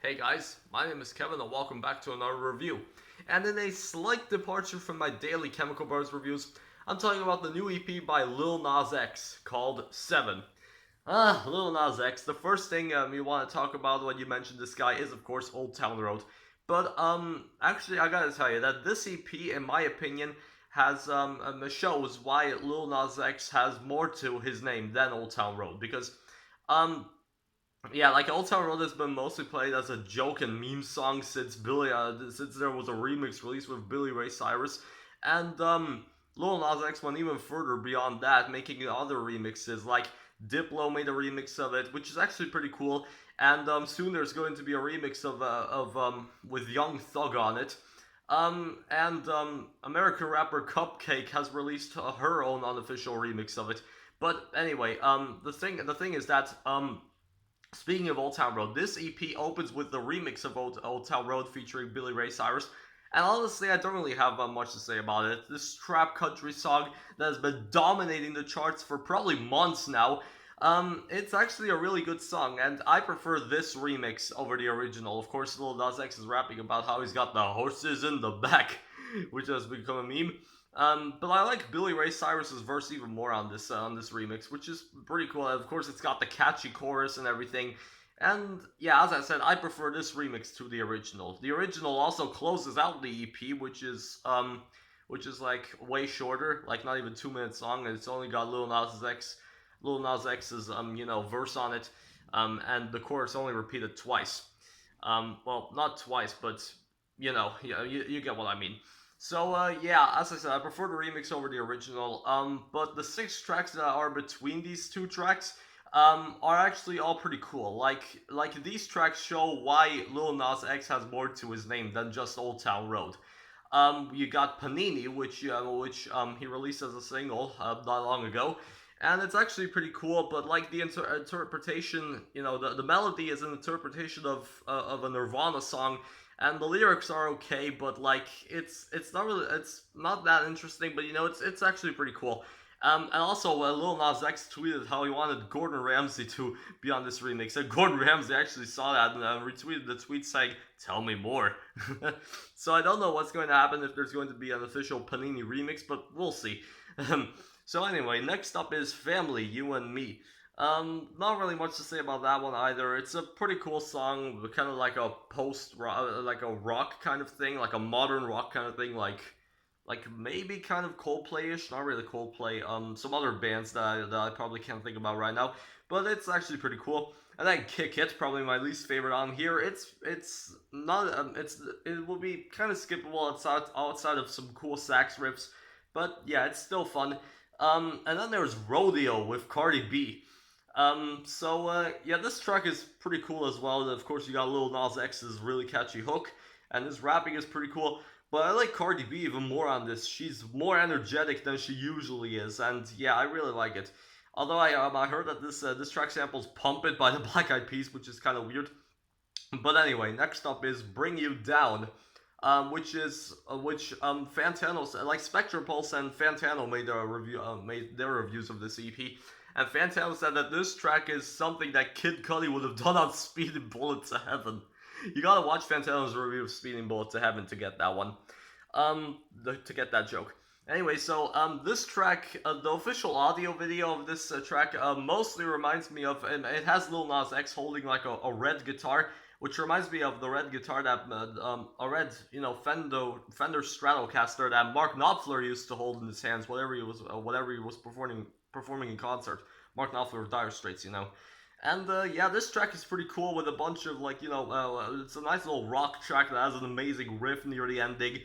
Hey guys, my name is Kevin and welcome back to another review. And in a slight departure from my daily Chemical Brothers reviews, I'm talking about the new EP by Lil Nas X called 7. Lil Nas X, the first thing you want to talk about when you mention this guy is of course Old Town Road. But actually I gotta tell you that this EP, in my opinion, has shows why Lil Nas X has more to his name than Old Town Road. Because um yeah, like Old Town Road has been mostly played as a joke and meme song since there was a remix released with Billy Ray Cyrus, and Lil Nas X went even further beyond that, making other remixes. Like Diplo made a remix of it, which is actually pretty cool. And soon there's going to be a remix of with Young Thug on it. And American rapper Cupcake has released her own unofficial remix of it. But anyway, the thing is that speaking of Old Town Road, this EP opens with the remix of Old Town Road featuring Billy Ray Cyrus. And honestly, I don't really have much to say about it. This trap country song that has been dominating the charts for probably months now. It's actually a really good song, and I prefer this remix over the original. Of course, Lil Nas X is rapping about how he's got the horses in the back, which has become a meme. But I like Billy Ray Cyrus's verse even more on this remix, which is pretty cool. Of course, it's got the catchy chorus and everything. And yeah, as I said, I prefer this remix to the original. The original also closes out the EP, which is like way shorter, like not even 2 minutes long, and it's only got Lil Nas X's verse on it, and the chorus only repeated twice. Well, not twice, but you get what I mean. So yeah, as I said, I prefer the remix over the original. But the 6 tracks that are between these 2 tracks are actually all pretty cool. Like these tracks show why Lil Nas X has more to his name than just Old Town Road. You got Panini, which he released as a single not long ago, and it's actually pretty cool. But like the interpretation, the melody is an interpretation of a Nirvana song, and the lyrics are okay, but like it's not that interesting. But it's actually pretty cool. And also, Lil Nas X tweeted how he wanted Gordon Ramsay to be on this remix, and Gordon Ramsay actually saw that and retweeted the tweet saying, "Tell me more." So I don't know what's going to happen if there's going to be an official Panini remix, but we'll see. So anyway, next up is Family, You and Me. Not really much to say about that one either. It's a pretty cool song, kind of like a post rock, like a rock kind of thing, like a modern rock kind of thing, like maybe kind of Coldplay-ish, not really Coldplay. Some other bands that I probably can't think about right now, but it's actually pretty cool. And then Kick It, probably my least favorite on here. It's not it will be kind of skippable outside of some cool sax riffs, but yeah, it's still fun. And then there's Rodeo with Cardi B. Yeah, this track is pretty cool as well. And of course, you got Lil Nas X's really catchy hook, and his rapping is pretty cool. But I like Cardi B even more on this. She's more energetic than she usually is, and yeah, I really like it. Although I heard that this track samples "Pump It" by the Black Eyed Peas, which is kind of weird. But anyway, next up is "Bring You Down," which Fantano, like Spectropulse and Fantano made their reviews of this EP. And Fantano said that this track is something that Kid Cudi would have done on Speeding Bullet to Heaven. You gotta watch Fantano's review of Speeding Bullet to Heaven to get that one. To get that joke. Anyway, so this track, the official audio video of this track, mostly reminds me of, and it has Lil Nas X holding like a red guitar, which reminds me of the red guitar that a red, Fender Stratocaster that Mark Knopfler used to hold in his hands whatever he was performing in concert. Mark Knopfler of Dire Straits, And yeah, this track is pretty cool with a bunch of it's a nice little rock track that has an amazing riff near the ending.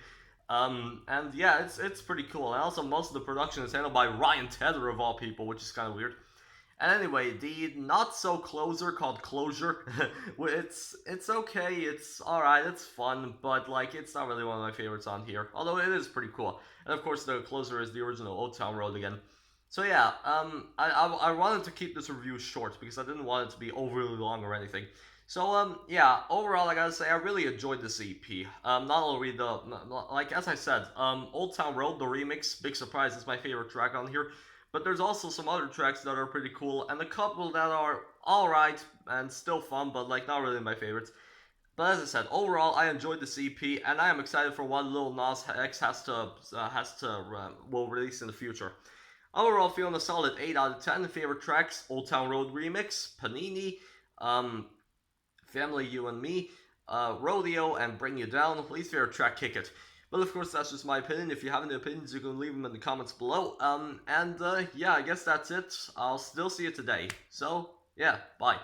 And yeah, it's pretty cool. And also, most of the production is handled by Ryan Tedder of all people, which is kind of weird. And anyway, the not so closer called Closure, it's okay, it's all right, it's fun, but like it's not really one of my favorites on here. Although it is pretty cool. And of course, the closer is the original Old Town Road again. So yeah, I wanted to keep this review short because I didn't want it to be overly long or anything. So yeah, overall I gotta say I really enjoyed this EP. Not only like as I said, Old Town Road the remix, big surprise, is my favorite track on here. But there's also some other tracks that are pretty cool, and a couple that are alright and still fun, but like not really my favorites. But as I said, overall, I enjoyed this EP, and I am excited for what Lil Nas X will release in the future. Overall, feeling a solid 8 out of 10. Favorite tracks: Old Town Road Remix, Panini, um, Family, You and Me, Rodeo, and Bring You Down. Least favorite track: Kick It. But of course, that's just my opinion. If you have any opinions, you can leave them in the comments below. Yeah, I guess that's it. I'll still see you today. So, yeah, bye.